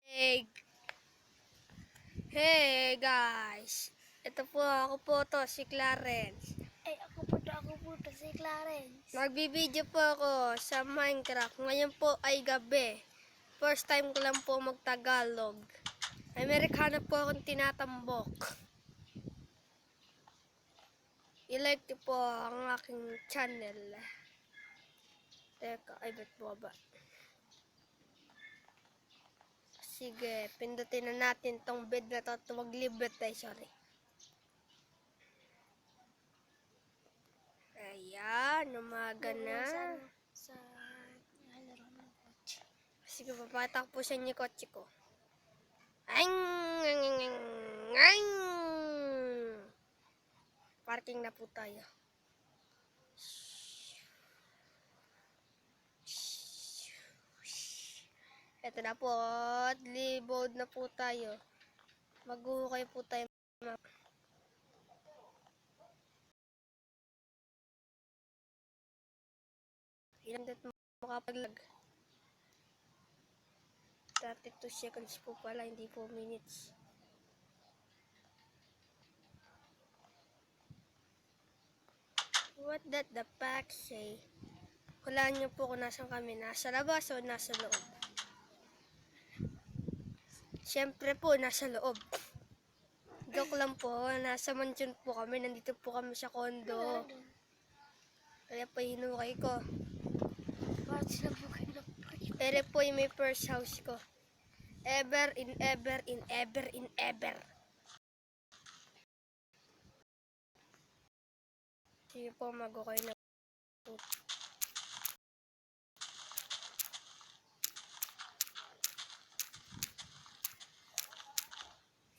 Hey, hey guys. Ito po ako po to si Clarence. Ako po to si Clarence. Magbibideo po ako sa Minecraft. Ngayon po ay gabi. First time ko lang po magtagalog. Amerikano po akong tinatambok. I-like niyo po ang aking channel. Teka, ay ba't baba? Sige, pindutin na natin tong bed na to at maglibre tayo, sorry. Ayan, umaga na. Sa laro ng kotse. Sige, papakita ko po sa inyo yung kotse ko. Ang, ang. Parking na po tayo. Ito na po, libod na po tayo. Maghuhukay po tayo. Ilang minute makapaglag? 32 seconds po pala, hindi po minutes. What did the pack say? Hulaan niyo po kung nasan kami. Nasa labas o nasa loob? Siyempre po, nasa loob. Joke lang po, nasa mansion po kami. Nandito po kami sa kondo. Kaya po hinukay ko. Bakit sila po kayo nag-party? Ere po yung may first house ko. Ever in ever in ever in ever. Sige po, mag-okay na po.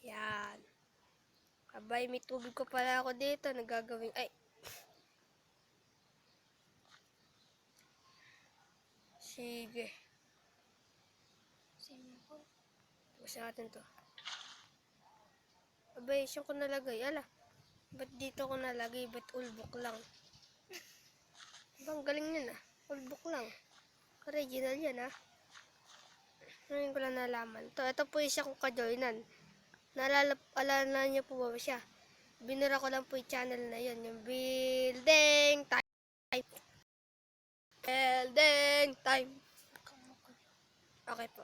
Yan. Abay, may tubig ko pala ako dito. Nagagawing, ay. Sige. Sino po? Bukasan natin to. Abay, saan ko nalagay? Ala, ba't dito ko nalagay? Ba't ulbok lang? Bang galing yan ah. Ulbok lang. Original yan ah. Ngayon ko lang nalaman. Ito po isa kong kajoinan. Alala niyo po ba siya? Binura ko lang po yung channel na yun. Yung building time. Building time. Okay po.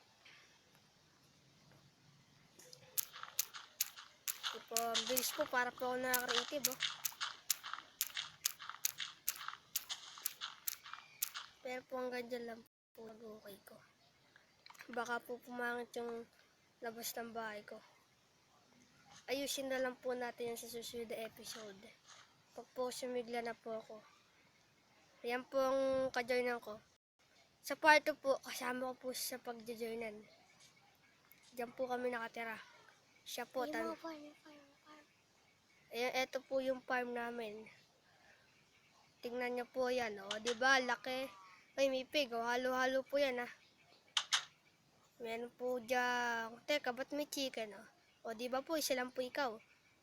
Ito po, bilis po para po ako nakaka-creative oh. Pero po hanggang dyan lang po mag-okay ko. Baka po pumangit yung labas ng bahay ko. Ayusin na lang po natin yan sa susunod na episode. Pag po sumigla na po ako. Ayan po ang kajoinan ko. Sa part 2 po, kasama ko po sa pagjojoinan. Diyan po kami nakatira. Siya po, Yung mga farm. ayan, ito po yung farm namin. Tingnan niyo po yan, o. Diba, laki. Ay, may pig, o. Halo-halo po yan, ah. Meron po dyan. Teka, ba't may chicken, o? O, diba po, isa lang po ikaw.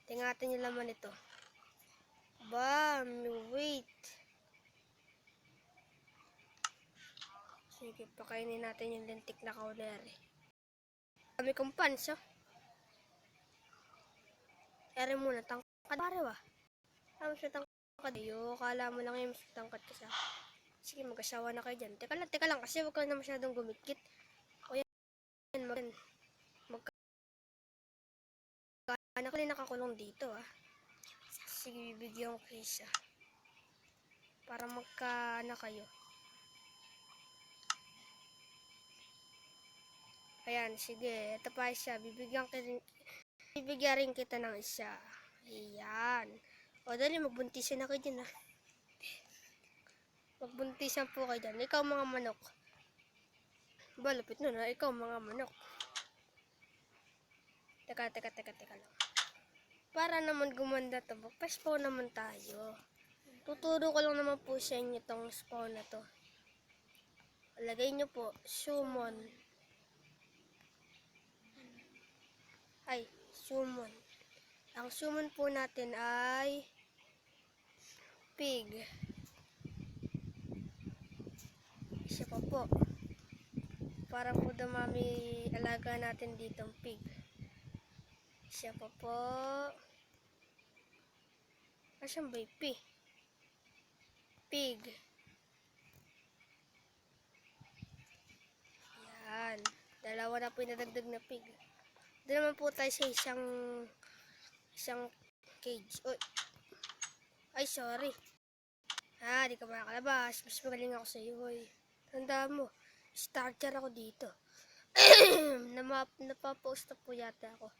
Tingnan yung laman ito. Ba, wait. Sige, pakainin natin yung lentik na kauneri. Kami kong pans, oh. Ere muna, tangkad parewa. Tama siya tangkad. Yo, kala mo lang yung tangkad ka sa. Sige, mag-asawa na kayo dyan. Teka lang, kasi huwag ka na masyadong gumikit. O yan, anak ko rin nakakulong dito, ah. Sige, bibigyan ko isa. Para magka-anak kayo. Ayan, sige. Ito pa isa. Bibigyan rin kita ng isa. Ayan. O, dali, magbuntisan na kayo dyan, ah. Magbuntisan po kayo dyan. Ikaw, mga manok. Ba, lapit nun, ah. Ikaw, mga manok. Teka lang. Para naman gumanda to, magpa-spawn naman tayo. Tuturo ko lang naman po sa inyo itong spawn na to. Lagay nyo po, summon. Ay, summon. Ang summon po natin ay pig. Isa pa po. Para po dumami alaga natin dito ang pig. Siya pa po. Asan ba yung pig? Pig. Yan. Dalawa na po yung nadagdag na pig. Doon naman po tayo sa isang cage. Oy. Ay, sorry. Di ka makakalabas. Mas magaling ako sa iyo, hoy. Tandaan mo, starter ako dito. Napapost na po yata ako.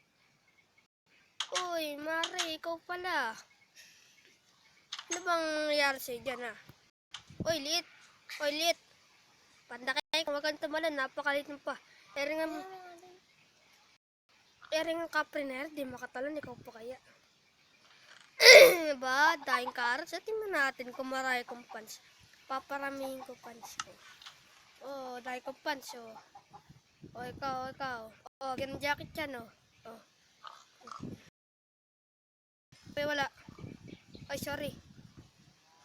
Uy, Mare, ikaw pala. Ano bang nangyari sa'yo dyan, ha? Uy, Lit. Uy, Lit. Pandakay, kung wag kang tumalon, napakalit mo pa. Ering ang kapriner, di makatalon, ikaw pa kaya. Ba, dahing carrots. Tingnan natin kung marami kong pants. Paparamihin ko pants ko. Oh, dahil kong pants, oh. Oh, ikaw. Oh, ganun jacket yan, oh. Oh. Ay, wala. Ay, sorry.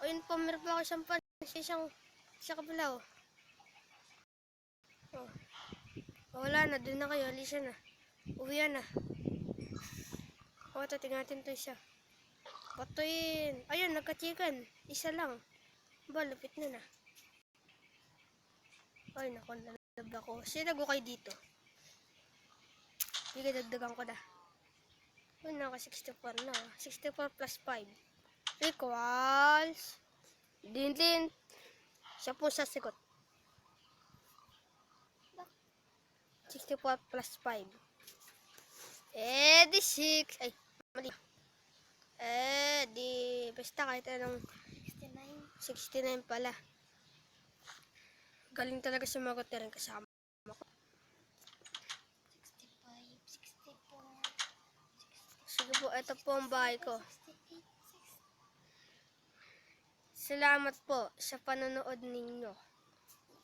Oh, yun po, meron pa ako isang pants. Isa kabila, oh. Oh. Oh, wala na, dun na kayo. Alisa na. Uwian na. Oh, tingnan natin ito isa. Patuin. Ayun, nagka-chicken. Isa lang. Ba, lupit na. Ay, naku, nalab ako. Sinago kayo dito. Hindi, dagdagan ko na. Ay, naka-64 na. 64 plus 5. Equals. Din. Siya po sasagot. 64 plus 5. Di 6. Ay, mali. Basta kahit anong 69 pala. Galing talaga sumagot na rin kasama ko. 65, 64, Sige po, ito po ang bahay ko. Salamat po sa panonood ninyo.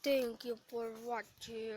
Thank you for watching.